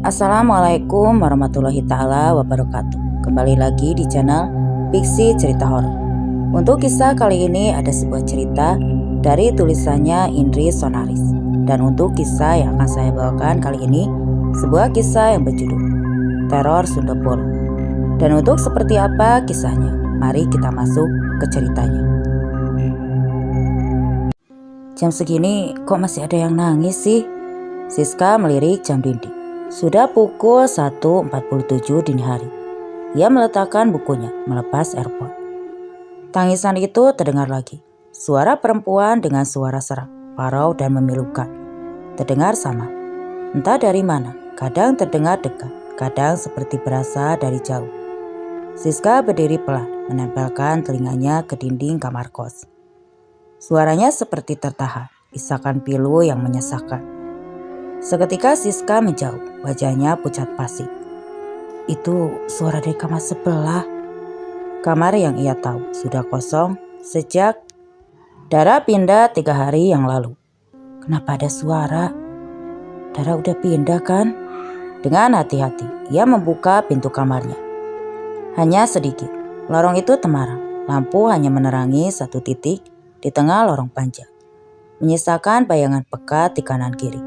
Assalamualaikum warahmatullahi ta'ala wabarakatuh. Kembali lagi di channel Fiksi Cerita Horor. Untuk kisah kali ini ada sebuah cerita dari tulisannya Indri Sonaris. Dan untuk kisah yang akan saya bawakan kali ini, sebuah kisah yang berjudul Teror Sunda Bolong. Dan untuk seperti apa kisahnya, mari kita masuk ke ceritanya. Jam segini kok masih ada yang nangis sih? Siska melirik jam dinding. Sudah pukul 1.47 dini hari. Ia meletakkan bukunya, melepas earphone. Tangisan itu terdengar lagi. Suara perempuan dengan suara serak, parau dan memilukan. Terdengar sama. Entah dari mana, kadang terdengar dekat, kadang seperti berasal dari jauh. Siska berdiri pelan, menempelkan telinganya ke dinding kamar kos. Suaranya seperti tertahan, isakan pilu yang menyesakkan. Seketika Siska menjauh, wajahnya pucat pasi. Itu suara dari kamar sebelah. Kamar yang ia tahu sudah kosong sejak Dara pindah 3 hari yang lalu. Kenapa ada suara? Dara udah pindah kan? Dengan hati-hati, ia membuka pintu kamarnya. Hanya sedikit, lorong itu temaram. Lampu hanya menerangi satu titik di tengah lorong panjang, menyisakan bayangan pekat di kanan kiri.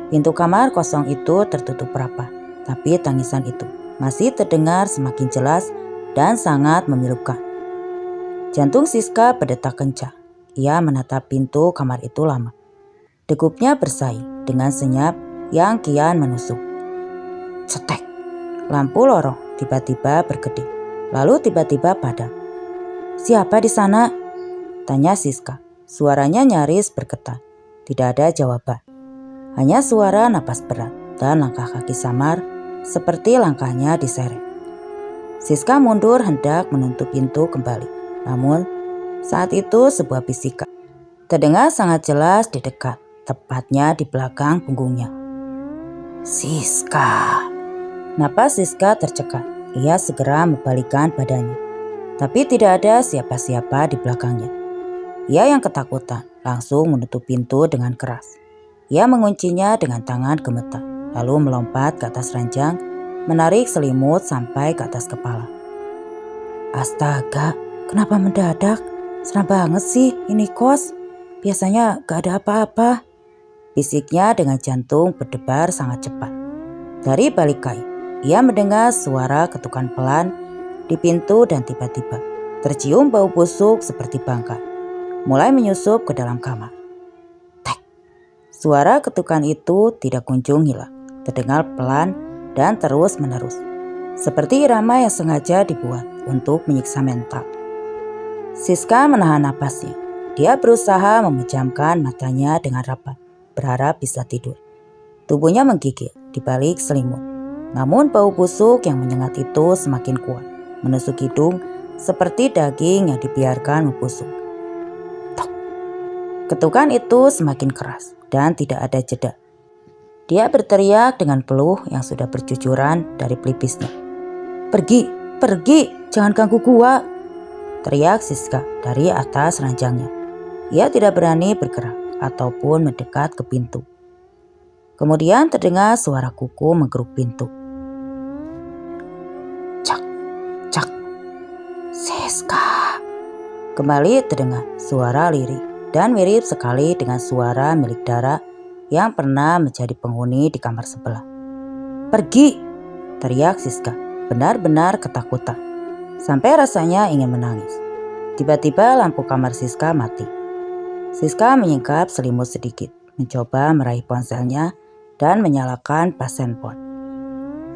Pintu kamar kosong itu tertutup rapat, tapi tangisan itu masih terdengar semakin jelas dan sangat memilukan. Jantung Siska berdetak kencang. Ia menatap pintu kamar itu lama. Degupnya bersaing dengan senyap yang kian menusuk. Cetek. Lampu lorong tiba-tiba berkedip, lalu tiba-tiba padam. Siapa di sana? Tanya Siska. Suaranya nyaris bergetar. Tidak ada jawaban. Hanya suara napas berat dan langkah kaki samar seperti langkahnya diseret. Siska mundur hendak menutup pintu kembali. Namun saat itu sebuah bisikan terdengar sangat jelas di dekat, tepatnya di belakang punggungnya. Siska. Napas Siska tercekat. Ia segera membalikkan badannya. Tapi tidak ada siapa-siapa di belakangnya. Ia yang ketakutan langsung menutup pintu dengan keras. Ia menguncinya dengan tangan gemetar, lalu melompat ke atas ranjang, menarik selimut sampai ke atas kepala. Astaga, kenapa mendadak? Seram banget sih ini kos. Biasanya gak ada apa-apa. Bisiknya dengan jantung berdebar sangat cepat. Dari balik kain, ia mendengar suara ketukan pelan di pintu dan tiba-tiba tercium bau busuk seperti bangkai, mulai menyusup ke dalam kamar. Suara ketukan itu tidak kunjung hilang, terdengar pelan dan terus-menerus, seperti irama yang sengaja dibuat untuk menyiksa mental. Siska menahan napasnya. Dia berusaha memejamkan matanya dengan rapat, berharap bisa tidur. Tubuhnya menggigil di balik selimut. Namun bau busuk yang menyengat itu semakin kuat, menusuk hidung seperti daging yang dibiarkan membusuk. Ketukan itu semakin keras dan tidak ada jeda. Dia berteriak dengan peluh yang sudah bercucuran dari pelipisnya. Pergi, pergi, jangan ganggu gua, teriak Siska dari atas ranjangnya. Ia tidak berani bergerak ataupun mendekat ke pintu. Kemudian terdengar suara kuku menggeruk pintu. Cak, cak, Siska. Kembali terdengar suara lirik. Dan mirip sekali dengan suara milik Dara yang pernah menjadi penghuni di kamar sebelah. Pergi, teriak Siska, benar-benar ketakutan, sampai rasanya ingin menangis. Tiba-tiba lampu kamar Siska mati. Siska menyingkap selimut sedikit, mencoba meraih ponselnya dan menyalakan pas handphone.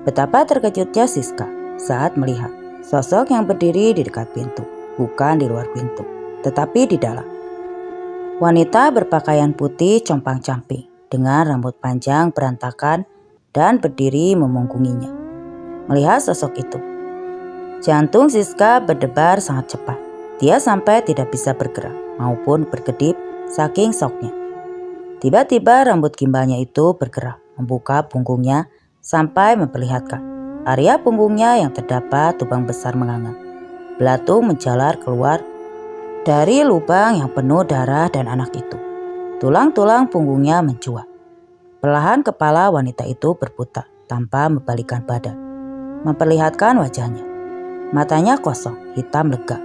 Betapa terkejutnya Siska saat melihat sosok yang berdiri di dekat pintu, bukan di luar pintu, tetapi di dalam. Wanita berpakaian putih compang-camping dengan rambut panjang berantakan dan berdiri memunggunginya. Melihat sosok itu, jantung Siska berdebar sangat cepat. Dia sampai tidak bisa bergerak maupun berkedip saking syoknya. Tiba-tiba rambut gimbalnya itu bergerak, membuka punggungnya sampai memperlihatkan area punggungnya yang terdapat lubang besar menganga. Belatung menjalar keluar dari lubang yang penuh darah dan anak itu. Tulang-tulang punggungnya mencuat. Perlahan kepala wanita itu berputar tanpa membalikkan badan, memperlihatkan wajahnya. Matanya kosong, hitam lega.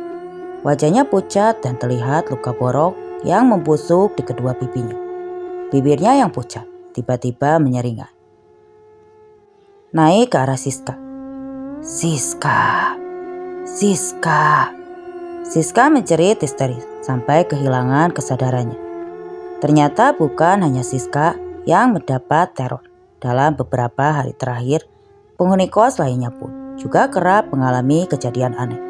Wajahnya pucat dan terlihat luka borok yang membusuk di kedua pipinya. Bibirnya yang pucat tiba-tiba menyeringai. Naik ke arah Siska. Siska, Siska. Siska menjerit histeris sampai kehilangan kesadarannya. Ternyata bukan hanya Siska yang mendapat teror. Dalam beberapa hari terakhir, penghuni kos lainnya pun juga kerap mengalami kejadian aneh.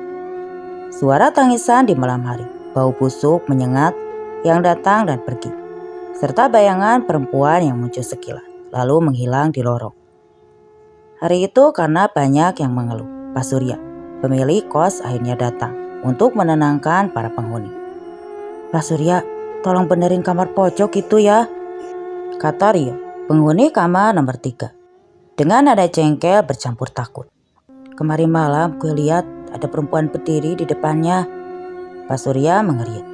Suara tangisan di malam hari, bau busuk menyengat yang datang dan pergi, serta bayangan perempuan yang muncul sekilas lalu menghilang di lorong. Hari itu karena banyak yang mengeluh, Pak Surya, pemilik kos, akhirnya datang untuk menenangkan para penghuni. "Pak Surya, tolong benerin kamar pojok itu ya," kata Rio, penghuni kamar nomor 3. Dengan nada jengkel bercampur takut. "Kemarin malam gue lihat ada perempuan berdiri di depannya." Pak Surya mengerit.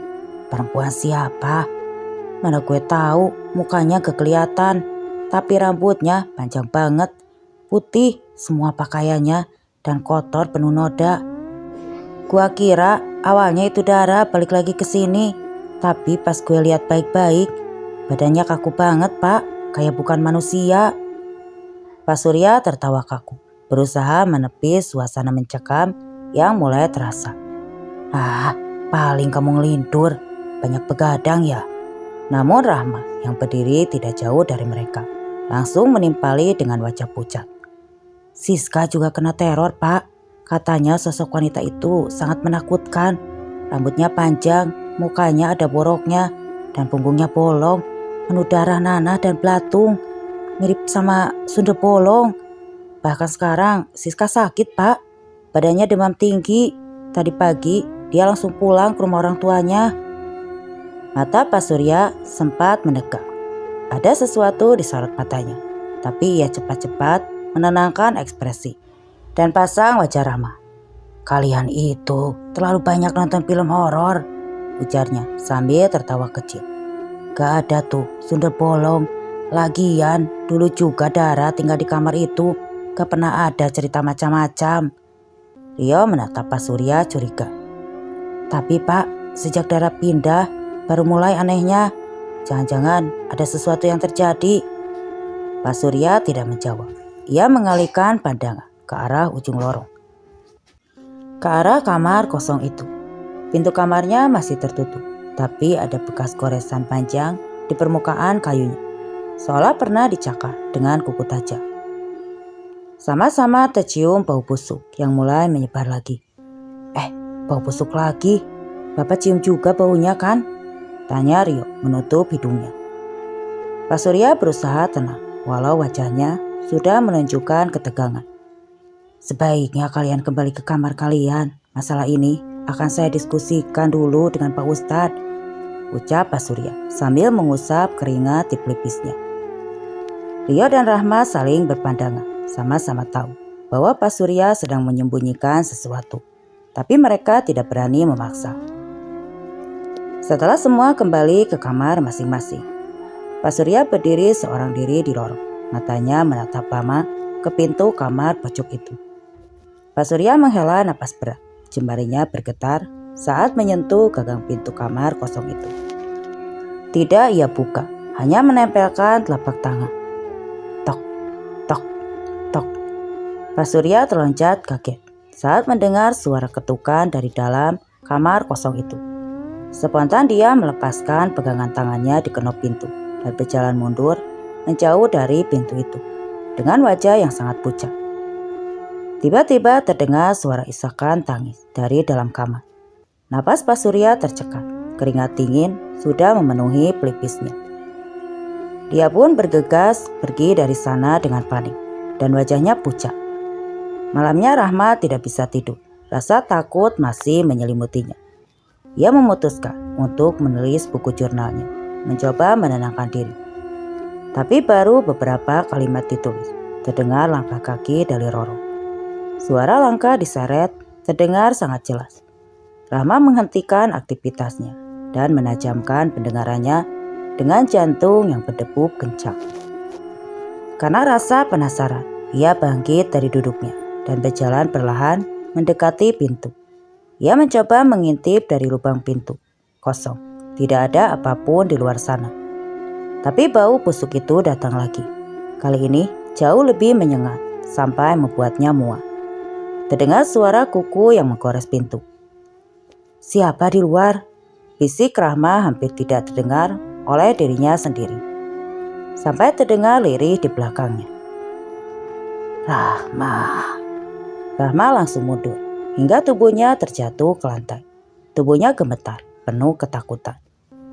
"Perempuan siapa? Mana gue tahu, mukanya gak kelihatan, tapi rambutnya panjang banget, putih semua pakaiannya dan kotor penuh noda. Gua kira awalnya itu Dara balik lagi ke sini, tapi pas gue lihat baik-baik, badannya kaku banget, Pak, kayak bukan manusia." Pak Surya tertawa kaku, berusaha menepis suasana mencekam yang mulai terasa. "Ah, paling kamu ngelindur, banyak begadang ya." Namun Rahma yang berdiri tidak jauh dari mereka langsung menimpali dengan wajah pucat. "Siska juga kena teror, Pak. Katanya sosok wanita itu sangat menakutkan. Rambutnya panjang, mukanya ada boroknya, dan punggungnya bolong, penuh darah nanah dan belatung. Mirip sama sundel bolong. Bahkan sekarang Siska sakit, Pak. Badannya demam tinggi. Tadi pagi dia langsung pulang ke rumah orang tuanya." Mata Pak Surya sempat menegak. Ada sesuatu di sorot matanya, tapi ia cepat-cepat menenangkan ekspresi dan pasang wajah ramah. "Kalian itu terlalu banyak nonton film horor," ujarnya sambil tertawa kecil. "Gak ada tuh sundel bolong. Lagian dulu juga Dara tinggal di kamar itu, gak pernah ada cerita macam-macam." Rio menatap Pak Surya curiga. "Tapi Pak, sejak Dara pindah baru mulai anehnya. Jangan-jangan ada sesuatu yang terjadi." Pak Surya tidak menjawab. Ia mengalihkan pandangan ke arah ujung lorong, ke arah kamar kosong itu. Pintu kamarnya masih tertutup, tapi ada bekas goresan panjang di permukaan kayunya, seolah pernah dicakar dengan kuku tajam. Sama-sama tercium bau busuk yang mulai menyebar lagi. Bau busuk lagi? Bapak cium juga baunya kan?" tanya Rio menutup hidungnya. Pak Surya berusaha tenang walau wajahnya sudah menunjukkan ketegangan. "Sebaiknya kalian kembali ke kamar kalian. Masalah ini akan saya diskusikan dulu dengan Pak Ustadz," ucap Pak Surya sambil mengusap keringat di pelipisnya. Rio dan Rahma saling berpandangan, sama-sama tahu bahwa Pak Surya sedang menyembunyikan sesuatu, tapi mereka tidak berani memaksa. Setelah semua kembali ke kamar masing-masing, Pak Surya berdiri seorang diri di lorong, matanya menatap lama ke pintu kamar pojok itu. Pak Surya menghela napas berat, jemarinya bergetar saat menyentuh gagang pintu kamar kosong itu. Tidak ia buka, hanya menempelkan telapak tangan. Tok, tok, tok. Pak Surya terloncat kaget saat mendengar suara ketukan dari dalam kamar kosong itu. Spontan dia melepaskan pegangan tangannya di kenop pintu dan berjalan mundur menjauh dari pintu itu dengan wajah yang sangat pucat. Tiba-tiba terdengar suara isakan tangis dari dalam kamar. Napas Pak Surya tercekat, keringat dingin sudah memenuhi pelipisnya. Dia pun bergegas pergi dari sana dengan panik dan wajahnya pucat. Malamnya Rahma tidak bisa tidur, rasa takut masih menyelimutinya. Ia memutuskan untuk menulis buku jurnalnya, mencoba menenangkan diri. Tapi baru beberapa kalimat ditulis, terdengar langkah kaki dari lorong. Suara langkah diseret terdengar sangat jelas. Rahma menghentikan aktivitasnya dan menajamkan pendengarannya dengan jantung yang berdegup kencang. Karena rasa penasaran, Ia bangkit dari duduknya dan berjalan perlahan mendekati pintu. Ia mencoba mengintip dari lubang pintu. Kosong, tidak ada apapun di luar sana. Tapi bau busuk itu datang lagi. Kali ini jauh lebih menyengat sampai membuatnya muak. Terdengar suara kuku yang menggores pintu. "Siapa di luar?" bisik Rahma hampir tidak terdengar oleh dirinya sendiri. Sampai terdengar lirih di belakangnya. "Rahma." Rahma langsung mundur hingga tubuhnya terjatuh ke lantai. Tubuhnya gemetar, penuh ketakutan.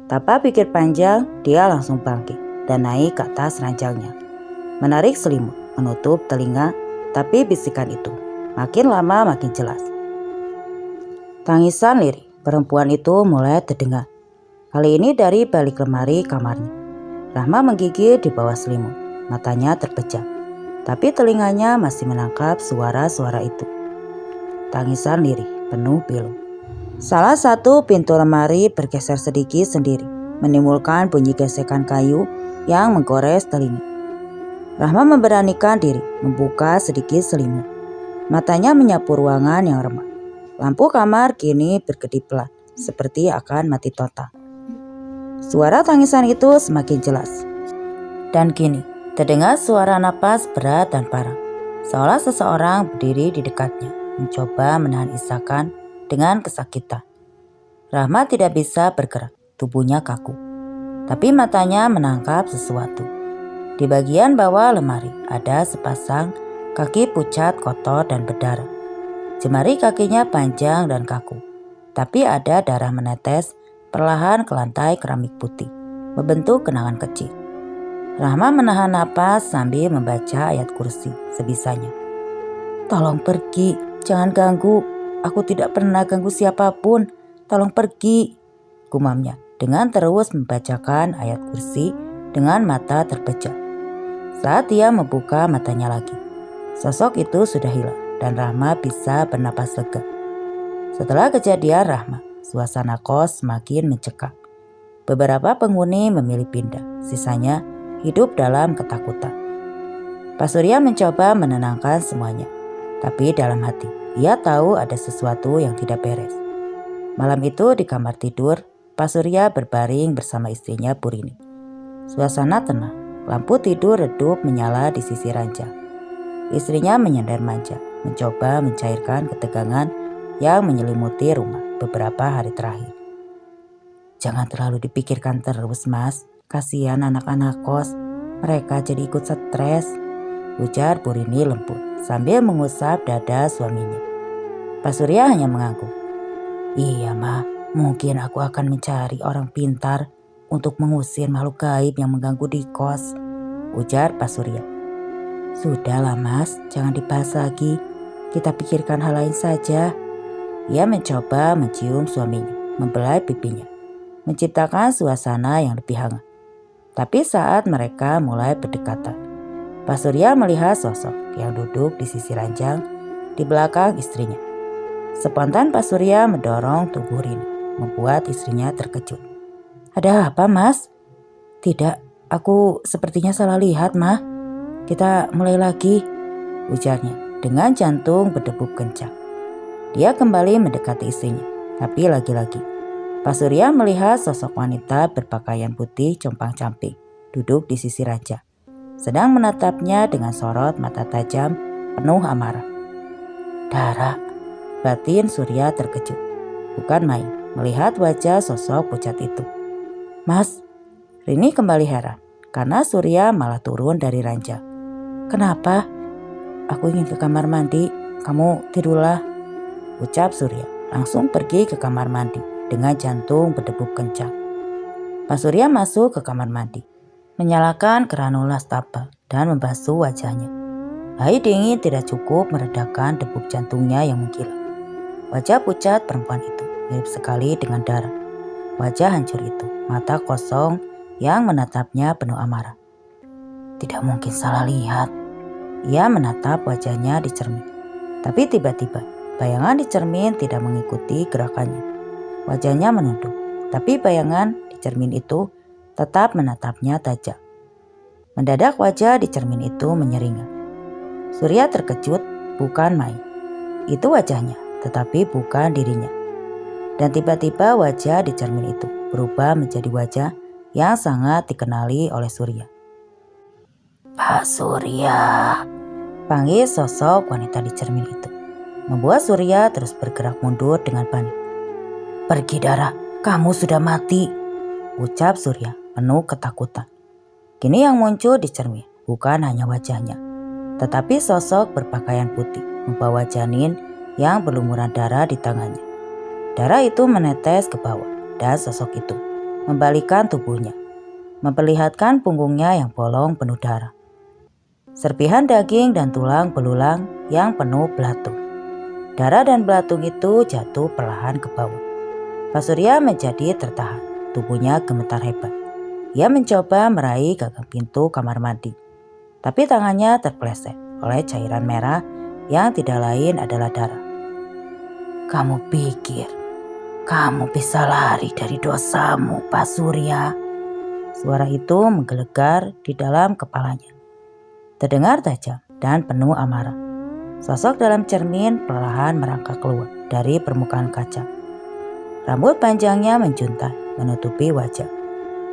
Tanpa pikir panjang, dia langsung bangkit dan naik ke atas ranjangnya. Menarik selimut, menutup telinga, tapi bisikan itu makin lama makin jelas. Tangisan lirih perempuan itu mulai terdengar. Kali ini dari balik lemari kamarnya. Rahma menggigil di bawah selimut, matanya terpejam. Tapi telinganya masih menangkap suara-suara itu. Tangisan lirih, penuh pilu. Salah satu pintu lemari bergeser sedikit sendiri, menimbulkan bunyi gesekan kayu yang menggores telinga. Rahma memberanikan diri membuka sedikit selimut. Matanya menyapu ruangan yang remang. Lampu kamar kini berkedip pelan, seperti akan mati total. Suara tangisan itu semakin jelas. Dan kini terdengar suara napas berat dan parang, seolah seseorang berdiri di dekatnya, mencoba menahan isakan dengan kesakitan. Rahma tidak bisa bergerak, tubuhnya kaku. Tapi matanya menangkap sesuatu. Di bagian bawah lemari ada sepasang kaki pucat kotor dan berdarah. Jemari kakinya panjang dan kaku, tapi ada darah menetes perlahan ke lantai keramik putih, membentuk kenangan kecil. Rahma menahan napas sambil membaca ayat kursi sebisanya. "Tolong pergi, jangan ganggu. Aku tidak pernah ganggu siapapun. Tolong pergi," gumamnya dengan terus membacakan ayat kursi dengan mata terpejam. Saat dia membuka matanya lagi, sosok itu sudah hilang dan Rahma bisa bernapas lega. Setelah kejadian Rahma, suasana kos semakin mencekam. Beberapa penghuni memilih pindah, sisanya hidup dalam ketakutan. Pak Surya mencoba menenangkan semuanya, tapi dalam hati ia tahu ada sesuatu yang tidak beres. Malam itu di kamar tidur, Pak Surya berbaring bersama istrinya Purini. Suasana tenang, lampu tidur redup menyala di sisi ranjang. Istrinya menyandar manja, mencoba mencairkan ketegangan yang menyelimuti rumah beberapa hari terakhir. "Jangan terlalu dipikirkan terus, Mas. Kasihan anak-anak kos, mereka jadi ikut stres," ujar Purini lembut sambil mengusap dada suaminya. Pak Surya hanya mengangguk. "Iya, Ma, mungkin aku akan mencari orang pintar untuk mengusir makhluk gaib yang mengganggu di kos," ujar Pak Surya. "Sudahlah, Mas, jangan dibahas lagi. Kita pikirkan hal lain saja." Ia mencoba mencium suaminya, membelai pipinya, menciptakan suasana yang lebih hangat. Tapi saat mereka mulai berdekatan, Pak Surya melihat sosok yang duduk di sisi ranjang di belakang istrinya. Spontan Pak Surya mendorong tubuh Rini, membuat istrinya terkejut. "Ada apa, Mas?" "Tidak, aku sepertinya salah lihat, Ma. Kita mulai lagi," ujarnya dengan jantung berdegup kencang. Dia kembali mendekati istrinya, tapi lagi-lagi Pak Surya melihat sosok wanita berpakaian putih compang-camping duduk di sisi raja, sedang menatapnya dengan sorot mata tajam penuh amarah. "Dara," batin Surya terkejut, bukan main melihat wajah sosok pucat itu. "Mas," Rini kembali heran karena Surya malah turun dari ranjang. "Kenapa?" "Aku ingin ke kamar mandi, kamu tidurlah," ucap Surya, langsung pergi ke kamar mandi dengan jantung berdegup kencang. Pak Surya masuk ke kamar mandi, menyalakan keran nastapa dan membasuh wajahnya. Air dingin tidak cukup meredakan degup jantungnya yang mengkilat. Wajah pucat perempuan itu mirip sekali dengan Dara. Wajah hancur itu, mata kosong yang menatapnya penuh amarah. Tidak mungkin salah lihat. Ia menatap wajahnya di cermin. Tapi tiba-tiba bayangan di cermin tidak mengikuti gerakannya. Wajahnya menunduk, tapi bayangan di cermin itu tetap menatapnya tajam. Mendadak wajah di cermin itu menyeringai. Surya terkejut, bukan main. Itu wajahnya, tetapi bukan dirinya. Dan tiba-tiba wajah di cermin itu berubah menjadi wajah yang sangat dikenali oleh Surya. "Pak Surya," panggil sosok wanita di cermin itu, membuat Surya terus bergerak mundur dengan panik. "Pergi Dara, kamu sudah mati," ucap Surya penuh ketakutan. Kini yang muncul di cermin bukan hanya wajahnya, tetapi sosok berpakaian putih membawa janin yang berlumuran darah di tangannya. Darah itu menetes ke bawah dan sosok itu membalikkan tubuhnya, memperlihatkan punggungnya yang bolong penuh darah. Serpihan daging dan tulang belulang yang penuh belatung. Darah dan belatung itu jatuh perlahan ke bawah. Pak Surya menjadi tertahan, tubuhnya gemetar hebat. Ia mencoba meraih gagang pintu kamar mandi, tapi tangannya terpeleset oleh cairan merah yang tidak lain adalah darah. "Kamu pikir kamu bisa lari dari dosamu, Pak Surya?" Suara itu menggelegar di dalam kepalanya. Terdengar tajam dan penuh amarah. Sosok dalam cermin perlahan merangkak keluar dari permukaan kaca. Rambut panjangnya menjuntai menutupi wajah.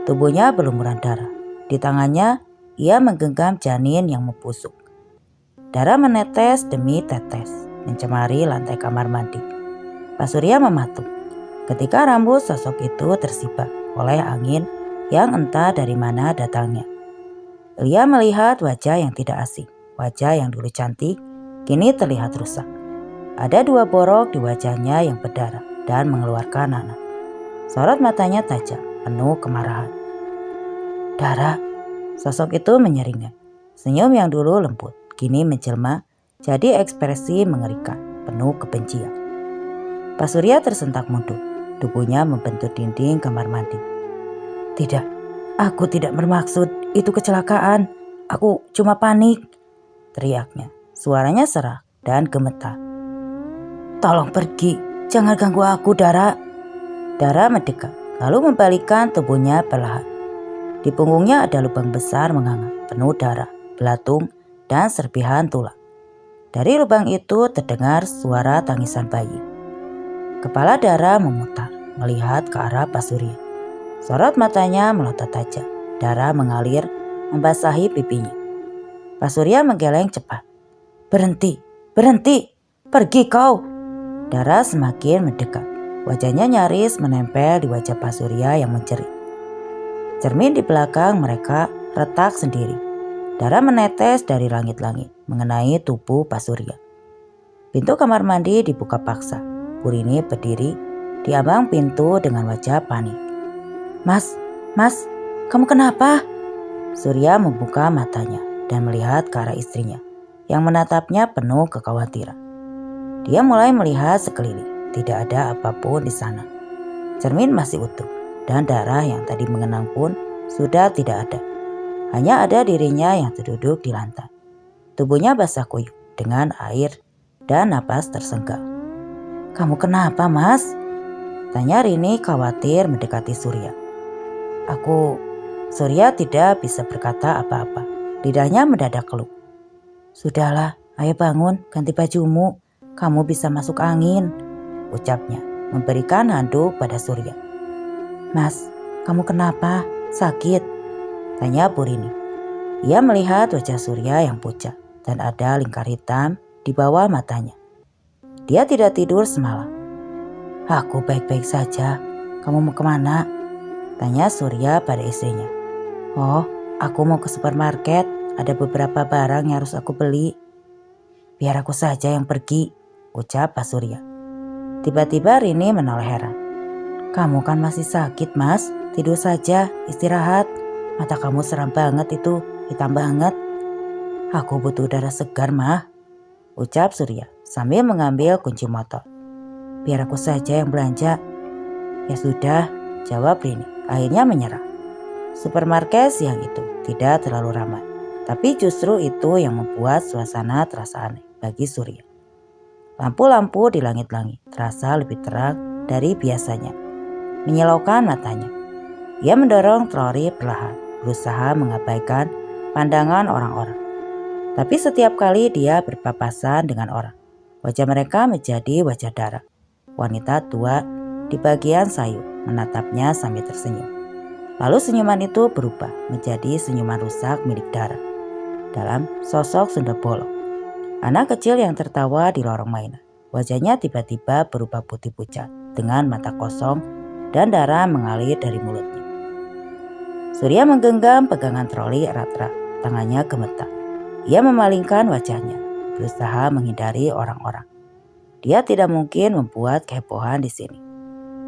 Tubuhnya berlumuran darah. Di tangannya ia menggenggam janin yang membusuk. Darah menetes demi tetes, mencemari lantai kamar mandi. Pak Surya mematung ketika rambut sosok itu tersibak oleh angin yang entah dari mana datangnya. Ia melihat wajah yang tidak asing. Wajah yang dulu cantik, kini terlihat rusak. Ada 2 borok di wajahnya yang berdarah dan mengeluarkan nanah. Sorot matanya tajam, penuh kemarahan. "Dara," sosok itu menyeringai. Senyum yang dulu lembut, kini menjelma jadi ekspresi mengerikan, penuh kebencian. Pak Surya tersentak mundur, tubuhnya membentur dinding kamar mandi. "Tidak, aku tidak bermaksud, itu kecelakaan. Aku cuma panik," teriaknya. Suaranya serak dan gemetar. "Tolong pergi, jangan ganggu aku, Dara." Dara mendekat, lalu membalikkan tubuhnya perlahan. Di punggungnya ada lubang besar menganga, penuh darah, belatung, dan serpihan tulang. Dari lubang itu terdengar suara tangisan bayi. Kepala Dara memutar, melihat ke arah Pak Surya. Sorot matanya melotot tajam, darah mengalir membasahi pipinya. Pak Surya menggeleng cepat. "Berhenti, berhenti, pergi kau!" Dara semakin mendekat. Wajahnya nyaris menempel di wajah Pak Surya yang menjerit. Cermin di belakang mereka retak sendiri. Darah menetes dari langit-langit mengenai tubuh Pak Surya. Pintu kamar mandi dibuka paksa. Purini berdiri di ambang pintu dengan wajah panik. Mas, kamu kenapa?" Surya membuka matanya dan melihat ke arah istrinya yang menatapnya penuh kekhawatiran. Dia mulai melihat sekeliling, tidak ada apapun di sana. Cermin masih utuh dan darah yang tadi mengenang pun sudah tidak ada. Hanya ada dirinya yang terduduk di lantai. Tubuhnya basah kuyup dengan air dan napas tersengal. "Kamu kenapa, Mas?" tanya Rini khawatir mendekati Surya. Surya tidak bisa berkata apa-apa. Lidahnya mendadak keluh. "Sudahlah, ayo bangun, ganti bajumu. Kamu bisa masuk angin," ucapnya, memberikan handuk pada Surya. "Mas, kamu kenapa? Sakit?" tanya Bu Rini. Ia melihat wajah Surya yang pucat dan ada lingkar hitam di bawah matanya. Dia tidak tidur semalam. "Aku baik-baik saja. Kamu mau kemana?" tanya Surya pada istrinya. "Oh, aku mau ke supermarket. Ada beberapa barang yang harus aku beli." "Biar aku saja yang pergi," ucap Pak Surya. Tiba-tiba Rini menoleh heran. "Kamu kan masih sakit, Mas. Tidur saja, istirahat. Mata kamu seram banget itu, hitam banget." "Aku butuh udara segar, Mah," ucap Surya sambil mengambil kunci motor. "Biar aku saja yang belanja." "Ya sudah," jawab Rini. Akhirnya menyerah. Supermarket siang itu tidak terlalu ramai, tapi justru itu yang membuat suasana terasa aneh bagi Surya. Lampu-lampu di langit-langit terasa lebih terang dari biasanya, menyilaukan matanya. Ia mendorong troli perlahan, berusaha mengabaikan pandangan orang-orang. Tapi setiap kali dia berpapasan dengan orang, wajah mereka menjadi wajah Dara. Wanita tua di bagian sayur menatapnya sambil tersenyum. Lalu senyuman itu berubah menjadi senyuman rusak milik Dara. Dalam sosok Sunda Bolong, anak kecil yang tertawa di lorong mainan. Wajahnya tiba-tiba berubah putih pucat dengan mata kosong dan darah mengalir dari mulutnya. Surya menggenggam pegangan troli erat-erat, tangannya gemetar. Ia memalingkan wajahnya, berusaha menghindari orang-orang. Dia tidak mungkin membuat kehebohan di sini.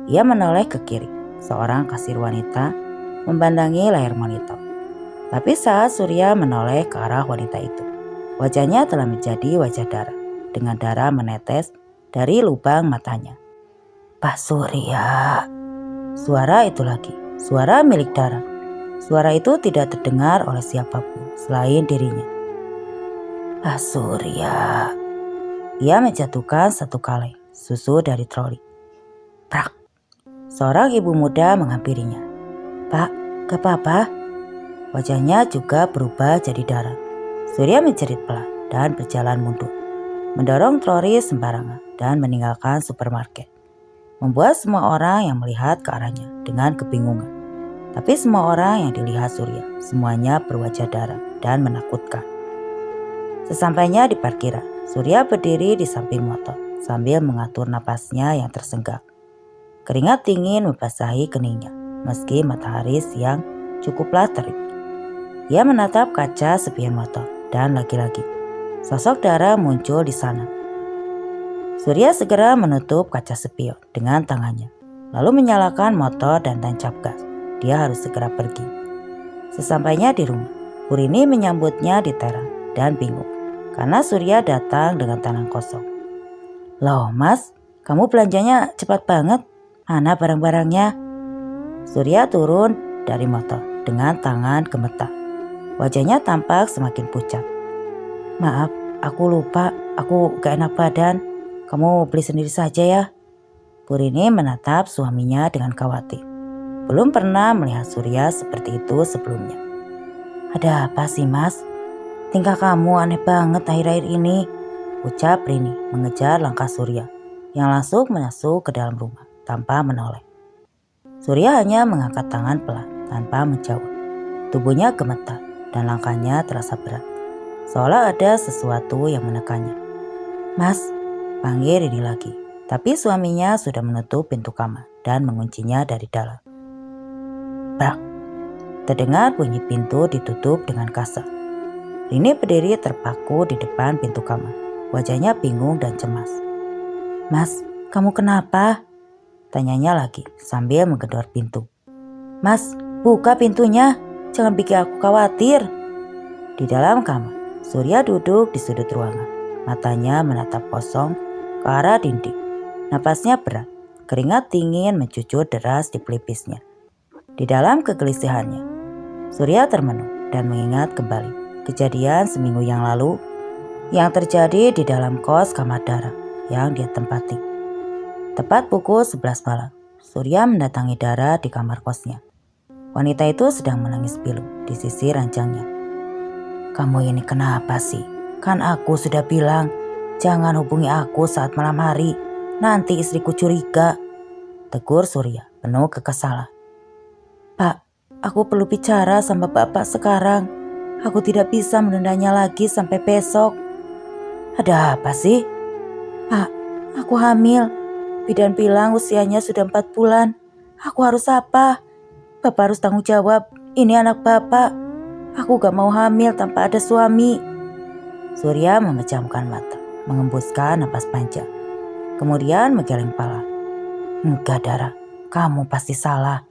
Ia menoleh ke kiri, seorang kasir wanita memandangi layar monitor. Tapi saat Surya menoleh ke arah wanita itu, wajahnya telah menjadi wajah Dara, dengan darah menetes dari lubang matanya. Pak Surya. Suara itu lagi, suara milik Dara. Suara itu tidak terdengar oleh siapapun selain dirinya. Pak Surya. Ia menjatuhkan satu kaleng susu dari troli. Prak. Seorang ibu muda menghampirinya. Pak, gak apa-apa? Wajahnya juga berubah jadi darah. Surya menjerit pelan dan berjalan mundur, mendorong troli sembarangan dan meninggalkan supermarket. Membuat semua orang yang melihat ke arahnya dengan kebingungan. Tapi semua orang yang dilihat Surya, semuanya berwajah darah dan menakutkan. Sesampainya di parkiran, Surya berdiri di samping motor sambil mengatur napasnya yang tersenggak. Keringat dingin membasahi keningnya meski matahari siang cukuplah terik. Ia menatap kaca spion motor dan lagi-lagi sosok Dara muncul di sana. Surya segera menutup kaca spion dengan tangannya, lalu menyalakan motor dan tancap gas. Dia harus segera pergi. Sesampainya di rumah, Purini menyambutnya di teras dan bingung karena Surya datang dengan tangan kosong. Loh mas, kamu belanjanya cepat banget. Mana barang-barangnya? Surya turun dari motor dengan tangan gemetar. Wajahnya tampak semakin pucat. Maaf, aku lupa, aku gak enak badan. Kamu beli sendiri saja ya. Purini menatap suaminya dengan khawatir. Belum pernah melihat Surya seperti itu sebelumnya. Ada apa sih mas? Tingkah kamu aneh banget akhir-akhir ini, ucap Rini mengejar langkah Surya yang langsung masuk ke dalam rumah tanpa menoleh. Surya hanya mengangkat tangan pelan tanpa menjawab. Tubuhnya gemetar dan langkahnya terasa berat, seolah ada sesuatu yang menekannya. Mas, panggil Rini lagi, tapi suaminya sudah menutup pintu kamar dan menguncinya dari dalam. Brak, terdengar bunyi pintu ditutup dengan kasar. Rini berdiri terpaku di depan pintu kamar, wajahnya bingung dan cemas. Mas, kamu kenapa? Tanyanya lagi sambil menggedor pintu. Mas, buka pintunya, jangan bikin aku khawatir. Di dalam kamar, Surya duduk di sudut ruangan, matanya menatap kosong ke arah dinding. Napasnya berat, keringat dingin mencucur deras di pelipisnya. Di dalam kegelisahannya, Surya termenung dan mengingat kembali kejadian seminggu yang lalu yang terjadi di dalam kos kamar Dara yang dia tempati. Tepat pukul 11 malam, Surya mendatangi Dara di kamar kosnya. Wanita itu sedang menangis pilu di sisi ranjangnya. Kamu ini kenapa sih? Kan aku sudah bilang, jangan hubungi aku saat malam hari, nanti istriku curiga. Tegur Surya penuh kekesalan. Pak, aku perlu bicara sama bapak sekarang. Aku tidak bisa menundanya lagi sampai besok. Ada apa sih? Pak, aku hamil. Bidan bilang usianya sudah 4 bulan. Aku harus apa? Bapak harus tanggung jawab. Ini anak bapak. Aku gak mau hamil tanpa ada suami. Surya memejamkan mata, mengembuskan napas panjang. Kemudian menggeleng kepala. Enggak Dara, kamu pasti salah.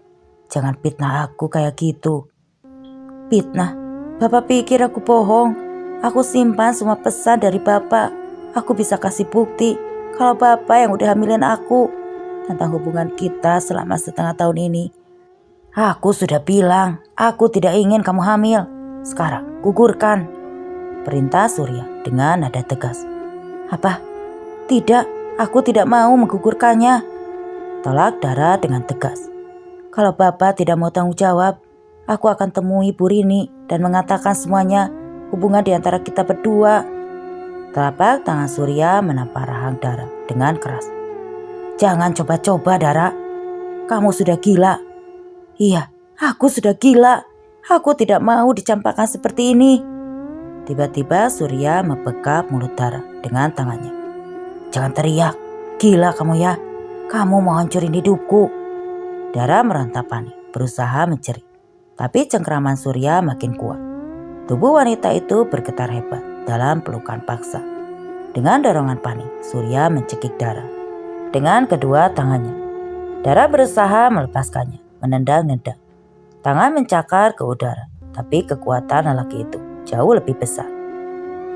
Jangan fitnah aku kayak gitu. Fitnah? Bapak pikir aku bohong? Aku simpan semua pesan dari bapak. Aku bisa kasih bukti kalau bapak yang udah hamilin aku tentang hubungan kita selama setengah tahun ini. Aku sudah bilang, aku tidak ingin kamu hamil. Sekarang gugurkan, perintah Surya dengan nada tegas. Apa? Tidak, aku tidak mau menggugurkannya, tolak Dara dengan tegas. Kalau bapak tidak mau tanggung jawab, aku akan temui Bu Rini dan mengatakan semuanya hubungan di antara kita berdua. Telapak tangan Surya menampar rahang Dara dengan keras. Jangan coba-coba Dara, kamu sudah gila. Iya, aku sudah gila. Aku tidak mau dicampakkan seperti ini. Tiba-tiba Surya membekap mulut Dara dengan tangannya. Jangan teriak, gila kamu ya. Kamu mau hancurin hidupku. Dara meronta panik, berusaha menjerit. Tapi cengkraman Surya makin kuat. Tubuh wanita itu bergetar hebat dalam pelukan paksa. Dengan dorongan panik, Surya mencekik Dara dengan kedua tangannya. Dara berusaha melepaskannya, menendang-nendang. Tangan mencakar ke udara, tapi kekuatan lelaki itu jauh lebih besar.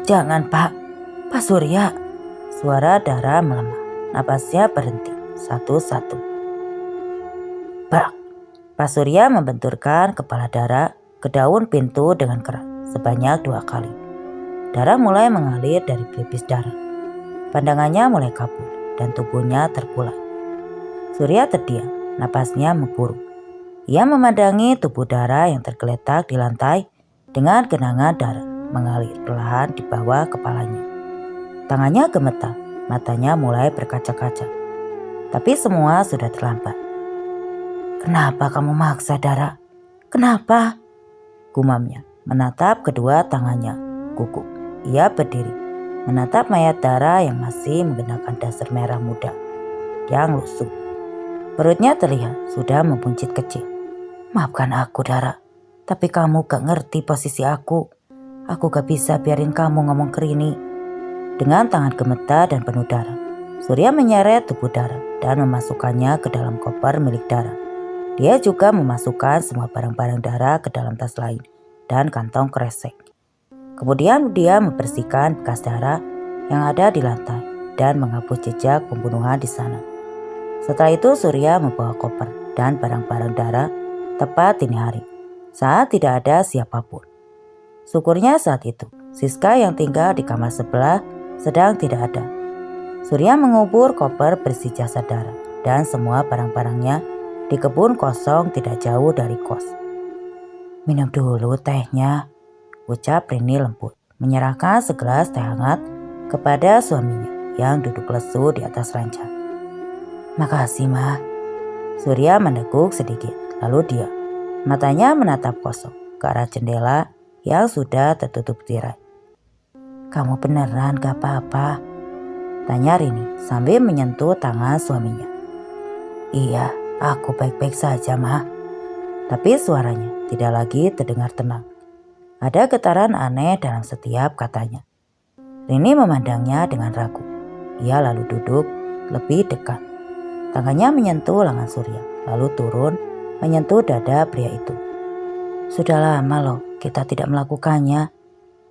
Jangan Pak Surya. Suara Dara melemah, napasnya berhenti satu-satu. Brak! Pak Surya membenturkan kepala Dara ke daun pintu dengan keras sebanyak 2 kali. Darah mulai mengalir dari pelipis Dara. Pandangannya mulai kabur dan tubuhnya terkulai. Surya terdiam, napasnya memburu. Ia memandangi tubuh Dara yang tergeletak di lantai dengan genangan darah mengalir perlahan di bawah kepalanya. Tangannya gemetar, matanya mulai berkaca-kaca. Tapi semua sudah terlambat. Kenapa kamu maksa Dara? Kenapa? Gumamnya, menatap kedua tangannya gugup. Ia berdiri, menatap mayat Dara yang masih menggunakan dasar merah muda yang lusuh. Perutnya terlihat sudah membuncit kecil. Maafkan aku Dara, tapi kamu gak ngerti posisi aku. Aku gak bisa biarin kamu ngomong ke Rini. Dengan tangan gemetar dan penuh darah, Surya menyeret tubuh Dara dan memasukkannya ke dalam koper milik Dara. Dia juga memasukkan semua barang-barang Dara ke dalam tas lain dan kantong kresek. Kemudian dia membersihkan bekas darah yang ada di lantai dan menghapus jejak pembunuhan di sana. Setelah itu Surya membawa koper dan barang-barang Dara tepat dini hari, saat tidak ada siapapun. Syukurnya saat itu, Siska yang tinggal di kamar sebelah sedang tidak ada. Surya mengubur koper berisi jasad Dara dan semua barang-barangnya di kebun kosong tidak jauh dari kos. Minum dulu tehnya, ucap Rini lembut, menyerahkan segelas teh hangat kepada suaminya yang duduk lesu di atas ranjang. Makasih Ma. Surya meneguk sedikit, lalu diam. Matanya menatap kosong ke arah jendela yang sudah tertutup tirai. Kamu beneran gak apa-apa? Tanya Rini sambil menyentuh tangan suaminya. Iya, aku baik-baik saja Ma. Tapi suaranya tidak lagi terdengar tenang. Ada getaran aneh dalam setiap katanya. Rini memandangnya dengan ragu. Ia lalu duduk lebih dekat. Tangannya menyentuh lengan Surya, lalu turun menyentuh dada pria itu. Sudah lama loh kita tidak melakukannya.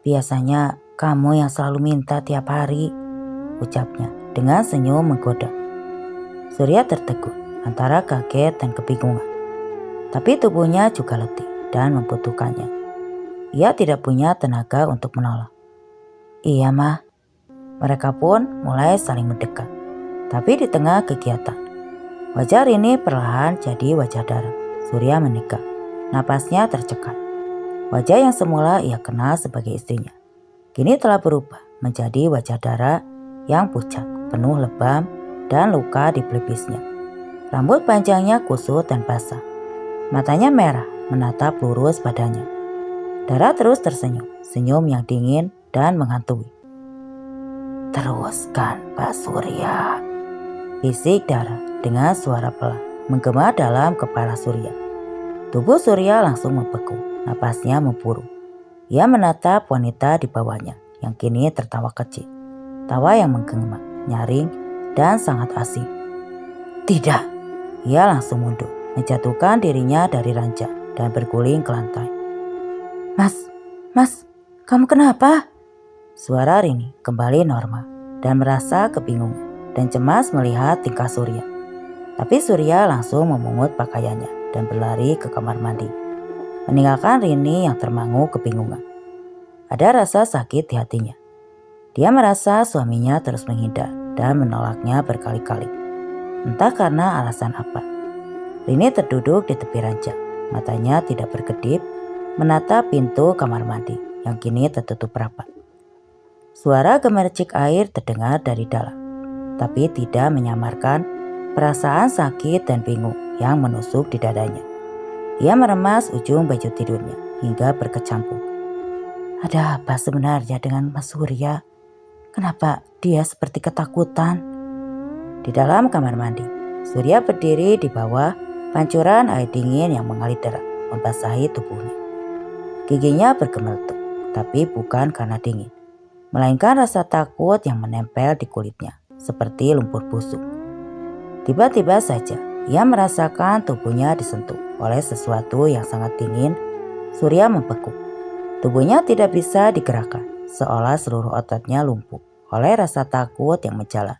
Biasanya kamu yang selalu minta tiap hari, ucapnya dengan senyum menggoda. Surya tertegun antara kaget dan kebingungan. Tapi tubuhnya juga letih dan membutuhkannya. Ia tidak punya tenaga untuk menolak. Iya Ma. Mereka pun mulai saling mendekat. Tapi di tengah kegiatan, wajah Rini perlahan jadi wajah Dara. Surya menegak, napasnya tercekat. Wajah yang semula ia kenal sebagai istrinya kini telah berubah menjadi wajah Dara yang pucat, penuh lebam dan luka di pelipisnya. Rambut panjangnya kusut dan basah. Matanya merah menatap lurus padanya. Dara terus tersenyum, senyum yang dingin dan menghantui. Teruskan Pak Surya, bisik Dara dengan suara pelan menggema dalam kepala Surya. Tubuh Surya langsung membeku, napasnya memburu. Ia menatap wanita di bawahnya yang kini tertawa kecil. Tawa yang menggema, nyaring, dan sangat asing. Tidak, ia langsung mundur, menjatuhkan dirinya dari ranjang dan berguling ke lantai. Mas, kamu kenapa? Suara Rini kembali normal dan merasa kebingungan dan cemas melihat tingkah Surya. Tapi Surya langsung memungut pakaiannya dan berlari ke kamar mandi, meninggalkan Rini yang termangu kebingungan. Ada rasa sakit di hatinya. Dia merasa suaminya terus menghindar dan menolaknya berkali-kali. Entah karena alasan apa. Rini terduduk di tepi ranjang, matanya tidak berkedip, menatap pintu kamar mandi. yang kini tertutup rapat. Suara gemercik air terdengar dari dalam, tapi tidak menyamarkan perasaan sakit dan bingung yang menusuk di dadanya. Ia meremas ujung baju tidurnya hingga berkecimpung. Ada apa sebenarnya dengan Mas Surya? Kenapa dia seperti ketakutan? Di dalam kamar mandi, Surya berdiri di bawah pancuran air dingin yang mengalir deras membasahi tubuhnya. Giginya bergemeretuk, tapi bukan karena dingin, melainkan rasa takut yang menempel di kulitnya seperti lumpur busuk. Tiba-tiba saja ia merasakan tubuhnya disentuh oleh sesuatu yang sangat dingin. Surya membeku. Tubuhnya tidak bisa digerakkan, seolah seluruh ototnya lumpuh oleh rasa takut yang menjalar.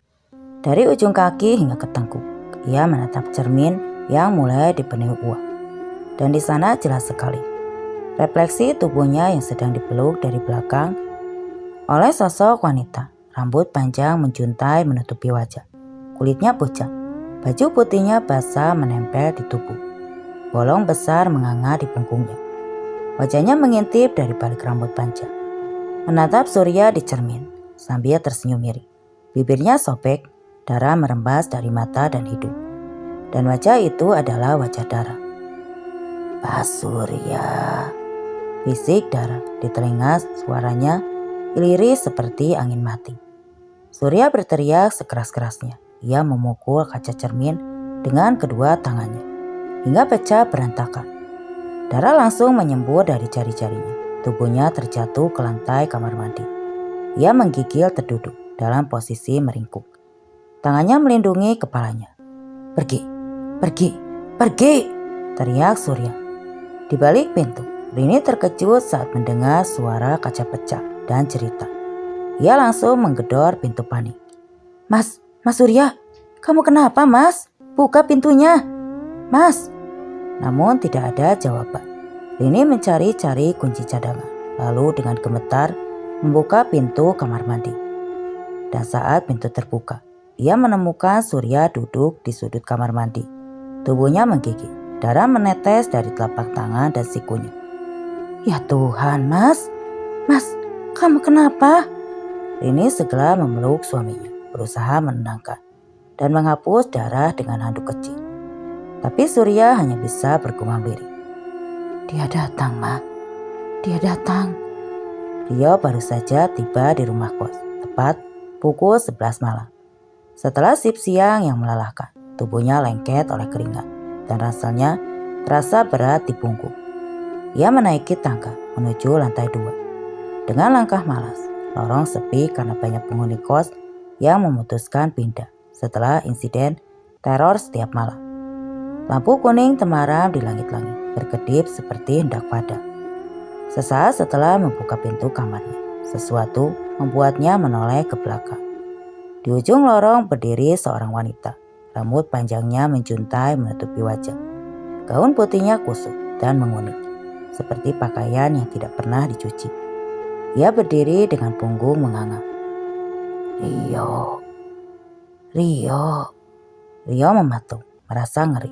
Dari ujung kaki hingga ke tengkuk, ia menatap cermin yang mulai dipenuhi uap. Dan di sana jelas sekali refleksi tubuhnya yang sedang dipeluk dari belakang oleh sosok wanita. Rambut panjang menjuntai menutupi wajah. Kulitnya pucat. Baju putihnya basah menempel di tubuh. Bolong besar menganga di punggungnya. Wajahnya mengintip dari balik rambut panjang. Menatap Surya di cermin sambil tersenyum miring. Bibirnya sobek, darah merembas dari mata dan hidung. Dan wajah itu adalah wajah Dara. Pak Surya, bisik Dara di telinga, suaranya iliris seperti angin mati. Surya berteriak sekeras-kerasnya. Ia memukul kaca cermin dengan kedua tangannya hingga pecah berantakan. Dara langsung menyembur dari jari-jarinya. Tubuhnya terjatuh ke lantai kamar mandi. Ia menggigil terduduk dalam posisi meringkuk. Tangannya melindungi kepalanya. Pergi, pergi, pergi, teriak Surya. Di balik pintu, Rini terkejut saat mendengar suara kaca pecah dan cerita. Ia langsung menggedor pintu panik. Mas Surya, kamu kenapa mas? Buka pintunya, mas. Namun tidak ada jawaban. Rini mencari-cari kunci cadangan, lalu dengan gemetar membuka pintu kamar mandi. Dan saat pintu terbuka, ia menemukan Surya duduk di sudut kamar mandi. Tubuhnya menggigil, darah menetes dari telapak tangan dan sikunya. Ya Tuhan, mas, kamu kenapa? Rini segera memeluk suaminya, berusaha menenangkan dan menghapus darah dengan handuk kecil. Tapi Surya hanya bisa bergumam lirih. Dia datang, Ma. Dia datang. Rio baru saja tiba di rumah kos, tepat pukul 11 malam. Setelah shift siang yang melelahkan, tubuhnya lengket oleh keringat dan rasanya terasa berat di punggung. Ia menaiki tangga menuju lantai 2. Dengan langkah malas, lorong sepi karena banyak penghuni kos yang memutuskan pindah setelah insiden teror setiap malam. Lampu kuning temaram di langit-langit, berkedip seperti hendak padam. Sesaat setelah membuka pintu kamarnya, sesuatu membuatnya menoleh ke belakang. Di ujung lorong berdiri seorang wanita. Rambut panjangnya menjuntai menutupi wajah. Gaun putihnya kusut dan menguning, seperti pakaian yang tidak pernah dicuci. Ia berdiri dengan punggung menganga. Rio mematung, merasa ngeri,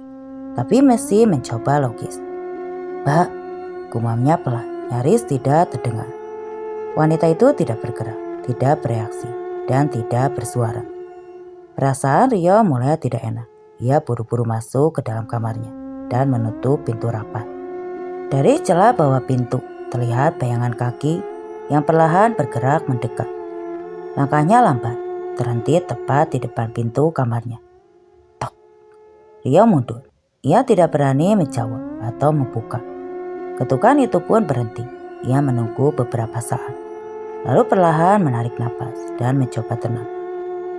tapi masih mencoba logis. Mbak, gumamnya pelan, nyaris tidak terdengar. Wanita itu tidak bergerak, tidak bereaksi, dan tidak bersuara. Perasaan Rio mulai tidak enak. Ia buru-buru masuk ke dalam kamarnya dan menutup pintu rapat. Dari celah bawah pintu terlihat bayangan kaki yang perlahan bergerak mendekat. Langkahnya lambat, terhenti tepat di depan pintu kamarnya. Tok. Rio mundur. Ia tidak berani menjawab atau membuka. Ketukan itu pun berhenti. Ia menunggu beberapa saat, lalu perlahan menarik napas dan mencoba tenang.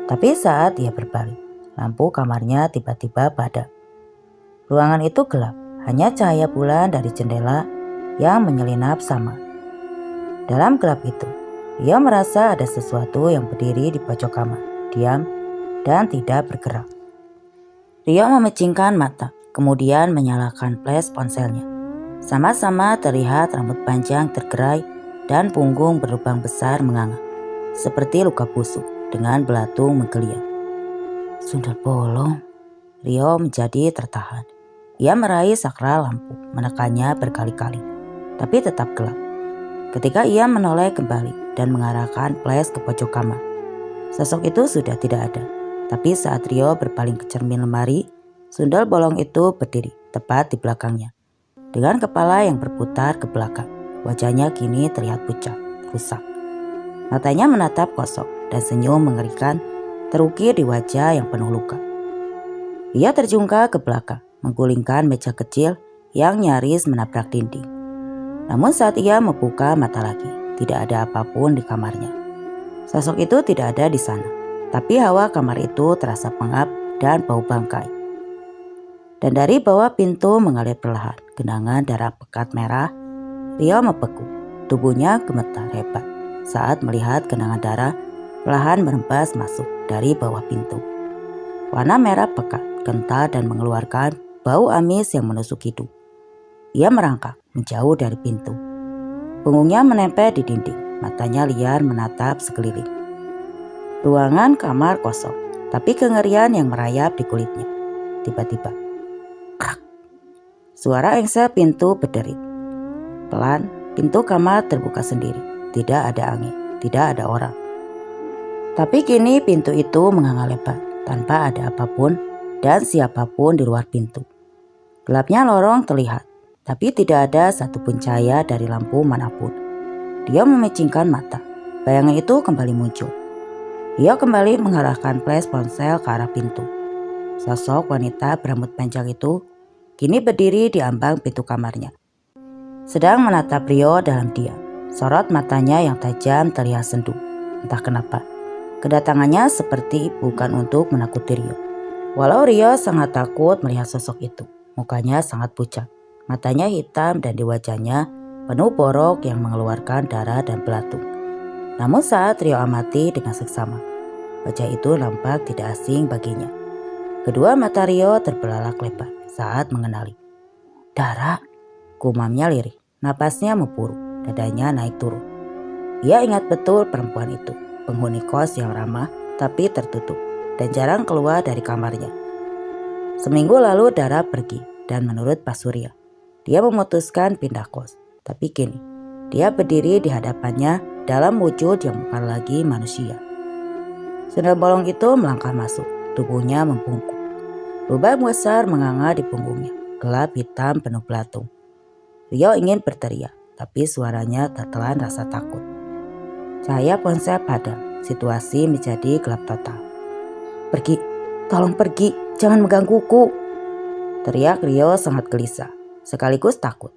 Tapi saat ia berbalik, lampu kamarnya tiba-tiba padam. Ruangan itu gelap, hanya cahaya bulan dari jendela yang menyelinap sama. Dalam gelap itu, ia merasa ada sesuatu yang berdiri di pojok kamar, diam dan tidak bergerak. Rio memecingkan mata, kemudian menyalakan flash ponselnya. Sama-sama terlihat rambut panjang tergerai dan punggung berlubang besar menganga, seperti luka busuk dengan belatung menggeliat. Sundel bolong. Rio menjadi tertahan. Ia meraih sakral lampu, menekannya berkali-kali, tapi tetap gelap. Ketika ia menoleh kembali dan mengarahkan flash ke pojok kamar, sosok itu sudah tidak ada. Tapi saat Rio berpaling ke cermin lemari, sundel bolong itu berdiri tepat di belakangnya. Dengan kepala yang berputar ke belakang, wajahnya kini terlihat pucat, rusak. Matanya menatap kosong dan senyum mengerikan terukir di wajah yang penuh luka. Ia terjungkal ke belakang, menggulingkan meja kecil yang nyaris menabrak dinding. Namun saat ia membuka mata lagi, tidak ada apapun di kamarnya. Sosok itu tidak ada di sana, tapi hawa kamar itu terasa pengap dan bau bangkai. Dan dari bawah pintu mengalir perlahan genangan darah pekat merah. Rio membeku, tubuhnya gemetar hebat saat melihat genangan darah perlahan merembas masuk dari bawah pintu. Warna merah pekat, kental dan mengeluarkan bau amis yang menusuk hidung. Ia merangkak menjauh dari pintu. Punggungnya menempel di dinding, matanya liar menatap sekeliling. Ruangan kamar kosong, tapi kengerian yang merayap di kulitnya. Tiba-tiba, krak. Suara engsel pintu berderit. Pelan, pintu kamar terbuka sendiri. Tidak ada angin, tidak ada orang. Tapi kini pintu itu menganga lebar, tanpa ada apapun dan siapapun di luar pintu. Gelapnya lorong terlihat, tapi tidak ada satupun cahaya dari lampu manapun. Dia memicingkan mata, bayangan itu kembali muncul. Dia kembali mengarahkan flash ponsel ke arah pintu. Sosok wanita berambut panjang itu kini berdiri di ambang pintu kamarnya, sedang menatap Rio dalam diam. Sorot matanya yang tajam terlihat sendu. Entah kenapa, kedatangannya seperti bukan untuk menakuti Rio. Walau Rio sangat takut melihat sosok itu, mukanya sangat pucat, matanya hitam dan di wajahnya penuh borok yang mengeluarkan darah dan belatung. Namun saat Rio amati dengan seksama, wajah itu nampak tidak asing baginya. Kedua mata Rio terbelalak lebar saat mengenali. Darah, gumamnya lirih, napasnya mempuru. Dadanya naik turun. Ia ingat betul perempuan itu, penghuni kos yang ramah tapi tertutup dan jarang keluar dari kamarnya. Seminggu lalu Dara pergi dan menurut Pak Surya, dia memutuskan pindah kos. Tapi kini, dia berdiri di hadapannya dalam wujud yang bukan lagi manusia. Sundel bolong itu melangkah masuk, tubuhnya membungkuk. Lubang besar menganga di punggungnya, gelap hitam penuh belatung. Rio ingin berteriak, tapi suaranya tertelan rasa takut. Cahaya ponsel padam, situasi menjadi gelap total. Pergi, tolong pergi, jangan menggangguku. Teriak Rio sangat gelisah, sekaligus takut.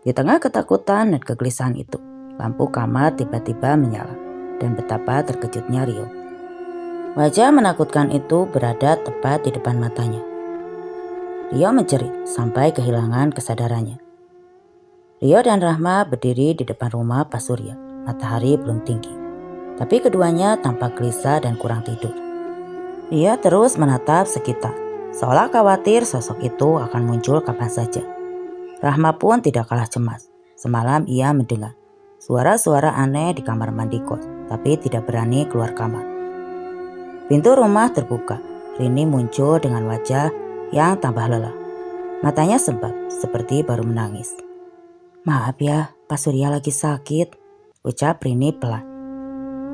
Di tengah ketakutan dan kegelisahan itu, lampu kamar tiba-tiba menyala, dan betapa terkejutnya Rio. Wajah menakutkan itu berada tepat di depan matanya. Rio menjerit sampai kehilangan kesadarannya. Rio dan Rahma berdiri di depan rumah Pak Surya. Matahari belum tinggi, tapi keduanya tampak gelisah dan kurang tidur. Ia terus menatap sekitar, seolah khawatir sosok itu akan muncul kapan saja. Rahma pun tidak kalah cemas. Semalam ia mendengar suara-suara aneh di kamar mandi kos, tapi tidak berani keluar kamar. Pintu rumah terbuka. Rini muncul dengan wajah yang tambah lelah. Matanya sembab, seperti baru menangis. Maaf ya, Pak Surya lagi sakit, ucap Rini pelan.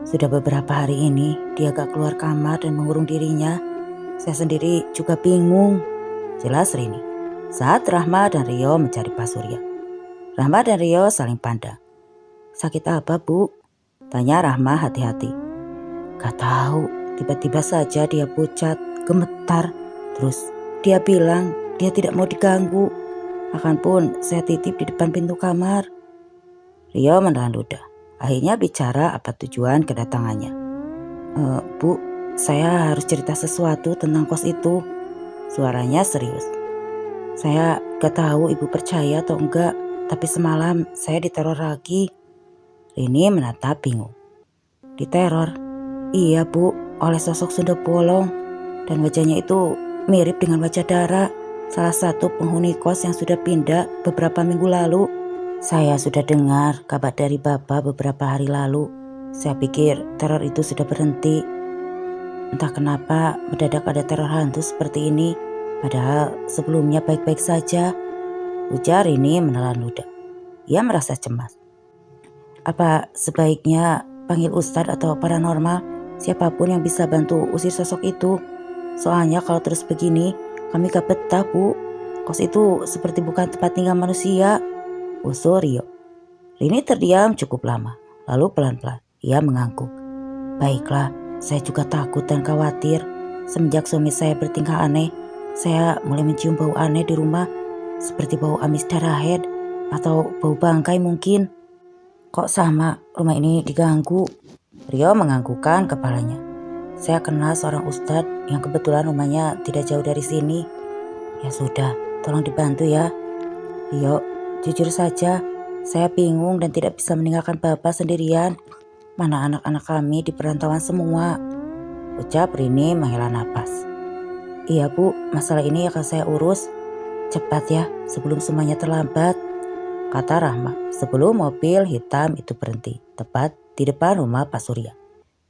Sudah beberapa hari ini dia gak keluar kamar dan mengurung dirinya. Saya sendiri juga bingung, jelas Rini. Saat Rahma dan Rio mencari Pak Surya, Rahma dan Rio saling pandang. Sakit apa, Bu? Tanya Rahma hati-hati. Gak tahu, tiba-tiba saja dia pucat, gemetar. Terus dia bilang dia tidak mau diganggu. Akan pun saya titip di depan pintu kamar. Rio menelan ludah. Akhirnya bicara apa tujuan kedatangannya. Bu, saya harus cerita sesuatu tentang kos itu. Suaranya serius. Saya gak tahu ibu percaya atau enggak, tapi semalam saya diteror lagi. Rini menatap bingung. Diteror? Iya Bu, oleh sosok sundel bolong. Dan wajahnya itu mirip dengan wajah Dara, salah satu penghuni kos yang sudah pindah beberapa minggu lalu. Saya sudah dengar kabar dari Bapak beberapa hari lalu. Saya pikir teror itu sudah berhenti. Entah kenapa mendadak ada teror hantu seperti ini. Padahal sebelumnya baik-baik saja. Ujar Rini menelan ludah. Ia merasa cemas. Apa sebaiknya panggil Ustadz atau paranormal? Siapapun yang bisa bantu usir sosok itu. Soalnya kalau terus begini, kami gak betah, Bu. Kos itu seperti bukan tempat tinggal manusia, usul Rio. Rini terdiam cukup lama, lalu pelan-pelan ia mengangguk. Baiklah, saya juga takut dan khawatir. Semenjak suami saya bertingkah aneh, saya mulai mencium bau aneh di rumah, seperti bau amis darah head atau bau bangkai mungkin. Kok sama rumah ini diganggu? Rio menganggukkan kepalanya. Saya kenal seorang ustadz yang kebetulan rumahnya tidak jauh dari sini. Ya sudah, tolong dibantu ya. Rio, jujur saja, saya bingung dan tidak bisa meninggalkan Bapak sendirian. Mana anak-anak kami di perantauan semua, ucap Rini menghela napas. Iya Bu, masalah ini akan saya urus. Cepat ya, sebelum semuanya terlambat, kata Rahma sebelum mobil hitam itu berhenti, tepat di depan rumah Pak Surya.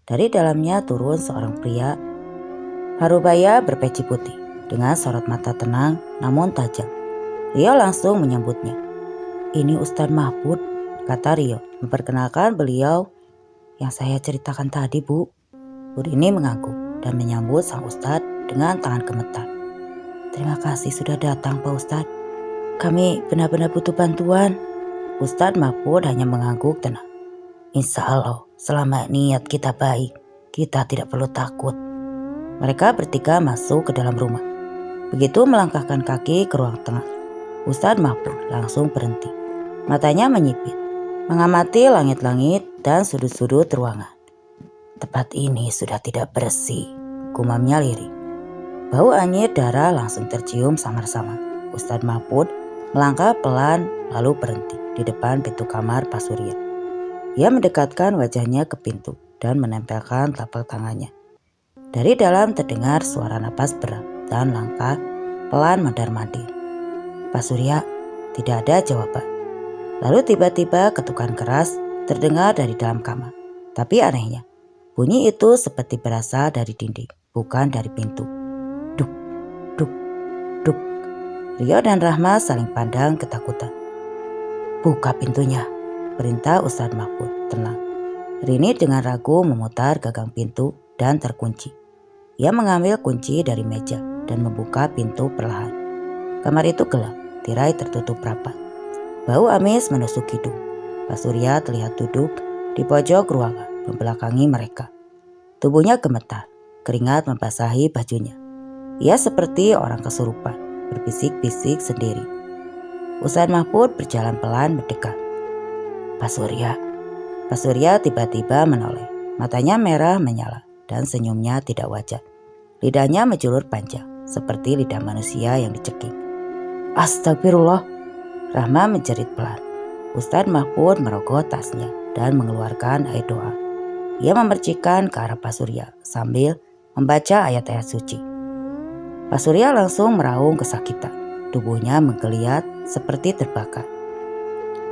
Dari dalamnya turun seorang pria parubaya berpeci putih dengan sorot mata tenang namun tajam. Rio langsung menyambutnya. Ini Ustadz Mahfud, kata Rio memperkenalkan beliau yang saya ceritakan tadi, Bu. Bu Rini mengangguk dan menyambut sang Ustadz dengan tangan gemetar. Terima kasih sudah datang, Pak Ustadz. Kami benar-benar butuh bantuan. Ustadz Mahfud hanya mengangguk tenang. Insya Allah, selama niat kita baik, kita tidak perlu takut. Mereka bertiga masuk ke dalam rumah. Begitu melangkahkan kaki ke ruang tengah, Ustadz Mahfud langsung berhenti. Matanya menyipit, mengamati langit-langit dan sudut-sudut ruangan. Tempat ini sudah tidak bersih, gumamnya lirih. Bau anyir darah langsung tercium samar-samar. Ustadz Mahfud melangkah pelan lalu berhenti di depan pintu kamar Pak Surya. Ia mendekatkan wajahnya ke pintu dan menempelkan telapak tangannya. Dari dalam terdengar suara napas berat dan langkah pelan mondar-mandir. Pak Surya, tidak ada jawaban. Lalu tiba-tiba ketukan keras terdengar dari dalam kamar. Tapi anehnya, bunyi itu seperti berasal dari dinding, bukan dari pintu. Duk, duk, duk. Rio dan Rahma saling pandang ketakutan. Buka pintunya, perintah Ustadz Mahfud tenang. Rini dengan ragu memutar gagang pintu dan terkunci. Ia mengambil kunci dari meja dan membuka pintu perlahan. Kamar itu gelap, tirai tertutup rapat. Bau amis menusuk hidung. Pak Surya terlihat duduk di pojok ruangan membelakangi mereka. Tubuhnya gemetar, keringat membasahi bajunya. Ia seperti orang kesurupan, berbisik-bisik sendiri. Ustadz Mahfud berjalan pelan mendekat. Pak Surya. Pak Surya tiba-tiba menoleh. Matanya merah menyala dan senyumnya tidak wajar. Lidahnya menjulur panjang, seperti lidah manusia yang dicekik. Astagfirullah. Rahma menjerit pelan. Ustadz Mahfud merogoh tasnya dan mengeluarkan air doa. Ia memercikkan ke arah Pak Surya sambil membaca ayat-ayat suci. Pak Surya langsung meraung kesakitan. Tubuhnya menggeliat seperti terbakar.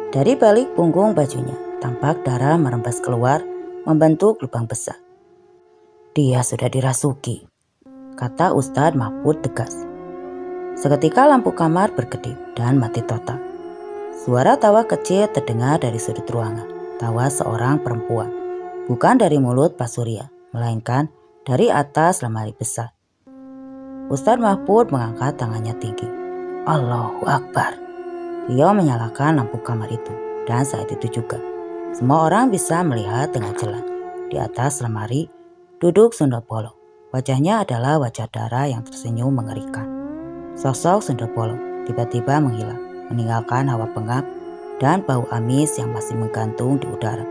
Dari balik punggung bajunya, tampak darah merembes keluar membentuk lubang besar. Dia sudah dirasuki, kata Ustadz Mahfud tegas. Seketika lampu kamar berkedip dan mati total. Suara tawa kecil terdengar dari sudut ruangan. Tawa seorang perempuan. Bukan dari mulut Pak Surya, melainkan dari atas lemari besar. Ustadz Mahfud mengangkat tangannya tinggi. Allahu Akbar. Rio menyalakan lampu kamar itu. Dan saat itu juga, semua orang bisa melihat dengan jelas. Di atas lemari, duduk Sunda Bolong. Wajahnya adalah wajah darah yang tersenyum mengerikan. Sosok Sunda Bolong tiba-tiba menghilang, meninggalkan hawa pengap dan bau amis yang masih menggantung di udara.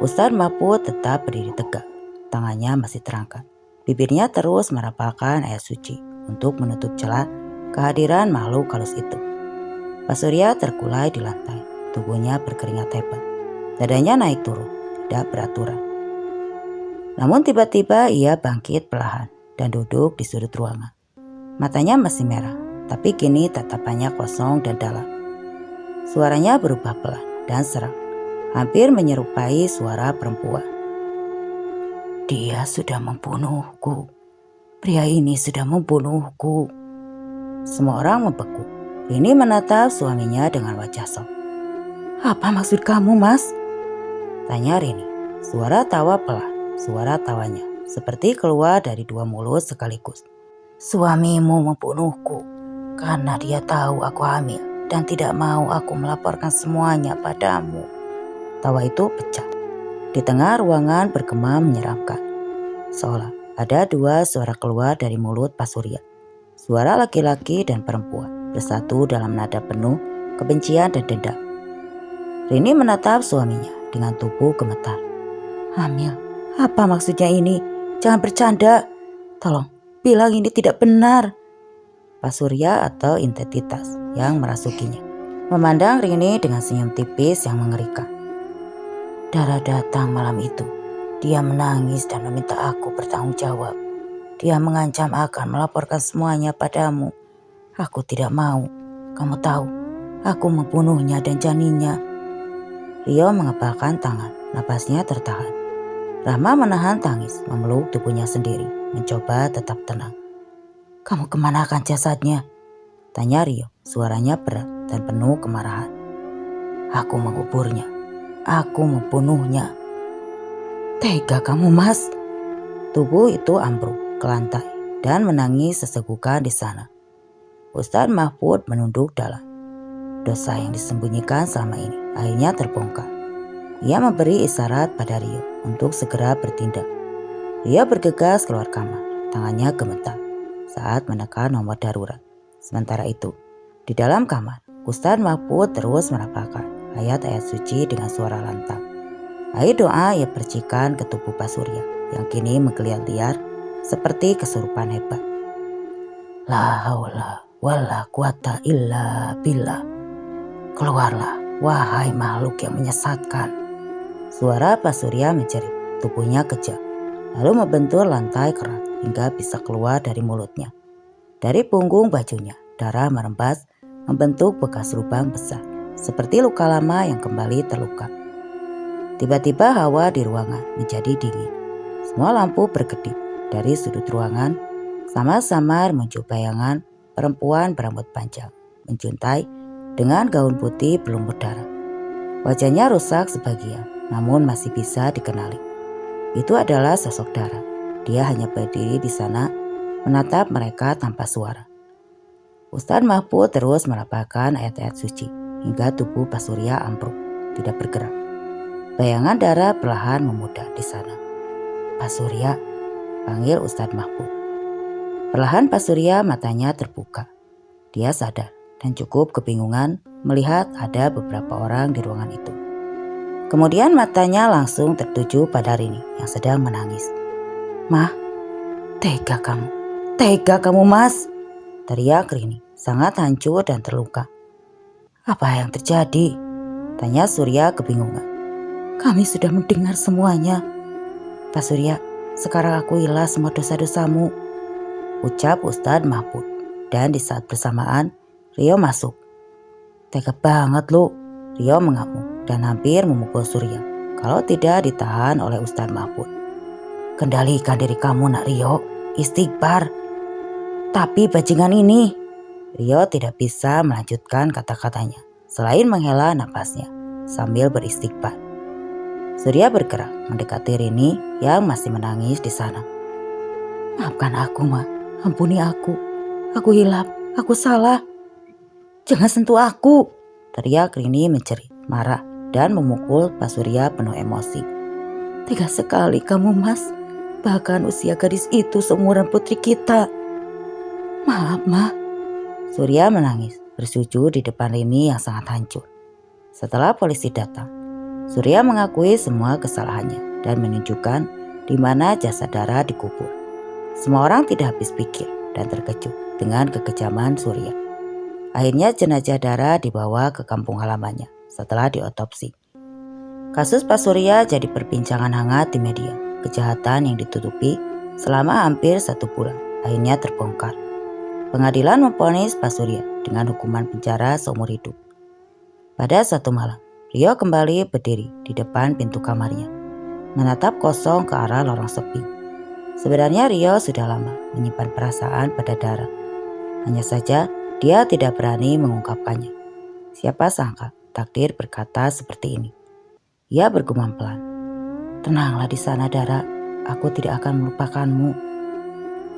Ustadz Mahfud tetap berdiri tegak, tangannya masih terangkat. Bibirnya terus merapalkan ayat suci untuk menutup celah kehadiran makhluk halus itu. Pak Surya terkulai di lantai, tubuhnya berkeringat hebat. Dadanya naik turun, tidak beraturan. Namun tiba-tiba ia bangkit perlahan dan duduk di sudut ruangan. Matanya masih merah, tapi kini tatapannya kosong dan dalam. Suaranya berubah pelan dan serak, hampir menyerupai suara perempuan. Dia sudah membunuhku. Pria ini sudah membunuhku. Semua orang membeku. Rini menatap suaminya dengan wajah shock. Apa maksud kamu, Mas? Tanya Rini. Suara tawa pelan, suara tawanya seperti keluar dari dua mulut sekaligus. Suamimu membunuhku karena dia tahu aku hamil dan tidak mau aku melaporkan semuanya padamu. Tawa itu pecah. Di tengah ruangan bergema menyeramkan. Seolah ada dua suara keluar dari mulut Pak Surya. Suara laki-laki dan perempuan bersatu dalam nada penuh kebencian dan dendam. Rini menatap suaminya dengan tubuh gemetar. Hamil? Apa maksudnya ini? Jangan bercanda. Tolong, bilang ini tidak benar. Pak Surya atau entitas yang merasukinya memandang Rini dengan senyum tipis yang mengerikan. Dara datang malam itu. Dia menangis dan meminta aku bertanggung jawab. Dia mengancam akan melaporkan semuanya padamu. Aku tidak mau. Kamu tahu, aku membunuhnya dan janinnya. Rio mengepalkan tangan, napasnya tertahan. Rahma menahan tangis, memeluk tubuhnya sendiri, mencoba tetap tenang. Kamu kemanakan jasadnya? Tanya Rio, suaranya berat dan penuh kemarahan. Aku menguburnya. Aku membunuhnya. Tega kamu, Mas. Tubuh itu ambruk ke lantai dan menangis sesegukan di sana. Ustadz Mahfud menunduk dalam. Dosa yang disembunyikan selama ini akhirnya terbongkar. Ia memberi isyarat pada Rio untuk segera bertindak. Rio bergegas keluar kamar, tangannya gemetar saat menekan nomor darurat. Sementara itu, di dalam kamar, Ustadz Mahfud terus merapalkan ayat-ayat suci dengan suara lantang. Air doa ia percikan ke tubuh Pak Surya yang kini menggeliat liar seperti kesurupan hebat. La haula wala quwata illa billah. Keluarlah, wahai makhluk yang menyesatkan. Suara Pak Surya menjerit, tubuhnya kejang, lalu membentur lantai keras hingga bisa keluar dari mulutnya. Dari punggung bajunya, darah merembas membentuk bekas lubang besar, seperti luka lama yang kembali terluka. Tiba-tiba hawa di ruangan menjadi dingin. Semua lampu berkedip. Dari sudut ruangan, sama-sama muncul bayangan perempuan berambut panjang, menjuntai dengan gaun putih berlumur darah. Wajahnya rusak sebagian, namun masih bisa dikenali. Itu adalah sosok Dara. Dia hanya berdiri di sana, menatap mereka tanpa suara. Ustadz Mahfud terus melapalkan ayat-ayat suci, hingga tubuh Pak Surya ambruk, tidak bergerak. Bayangan Dara perlahan memudar di sana. Pak Surya, panggil Ustadz Mahfud. Perlahan Pak Surya matanya terbuka. Dia sadar dan cukup kebingungan melihat ada beberapa orang di ruangan itu. Kemudian matanya langsung tertuju pada Rini yang sedang menangis. Mah, tega kamu Mas, teriak Rini, sangat hancur dan terluka. Apa yang terjadi? Tanya Surya kebingungan. Kami sudah mendengar semuanya. Pak Surya, sekarang aku ilas semua dosa-dosamu, ucap Ustadz Mahfud. Dan di saat bersamaan, Rio masuk. Tega banget lu, Rio mengamuk dan hampir memukul Surya kalau tidak ditahan oleh Ustadz Mahfud. Kendalikan diri kamu nak Rio, istighfar. Tapi bajingan ini, Rio tidak bisa melanjutkan kata-katanya selain menghela napasnya sambil beristighfar. Surya bergerak mendekati Rini yang masih menangis di sana. Maafkan aku, Ma. Ampuni aku. Aku hilap, aku salah. Jangan sentuh aku, teriak Rini menjerit, marah dan memukul Pak Surya penuh emosi. Tega sekali kamu, Mas. Bahkan usia gadis itu seumuran putri kita. Maaf, Ma. Surya menangis, bersujud di depan Rini yang sangat hancur. Setelah polisi datang, Surya mengakui semua kesalahannya dan menunjukkan di mana jasad Dara dikubur. Semua orang tidak habis pikir dan terkejut dengan kekejaman Surya. Akhirnya jenazah Dara dibawa ke kampung halamannya setelah diotopsi. Kasus Pak Surya jadi perbincangan hangat di media. Kejahatan yang ditutupi selama hampir 1 bulan akhirnya terbongkar. Pengadilan memvonis Pak Surya dengan hukuman penjara seumur hidup. Pada suatu malam, Rio kembali berdiri di depan pintu kamarnya, menatap kosong ke arah lorong sepi. Sebenarnya Rio sudah lama menyimpan perasaan pada Dara. Hanya saja dia tidak berani mengungkapkannya. Siapa sangka takdir berkata seperti ini. Ia bergumam pelan. Tenanglah di sana, Dara. Aku tidak akan melupakanmu.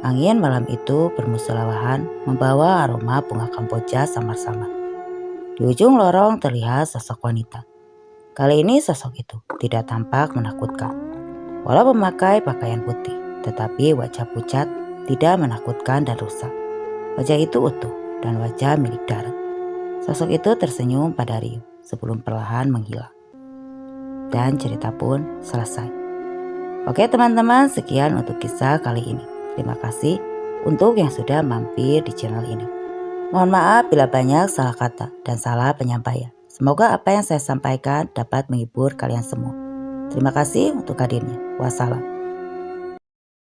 Angin malam itu bermusyawarah membawa aroma bunga kamboja samar-samar. Di ujung lorong terlihat sosok wanita. Kali ini sosok itu tidak tampak menakutkan. Walau memakai pakaian putih, tetapi wajah pucat tidak menakutkan dan rusak. Wajah itu utuh dan wajah milik Dara. Sosok itu tersenyum pada Rio sebelum perlahan menghilang. Dan cerita pun selesai. Oke teman-teman, sekian untuk kisah kali ini. Terima kasih untuk yang sudah mampir di channel ini. Mohon maaf bila banyak salah kata dan salah penyampaian. Semoga apa yang saya sampaikan dapat menghibur kalian semua. Terima kasih untuk hadirnya. Wassalam.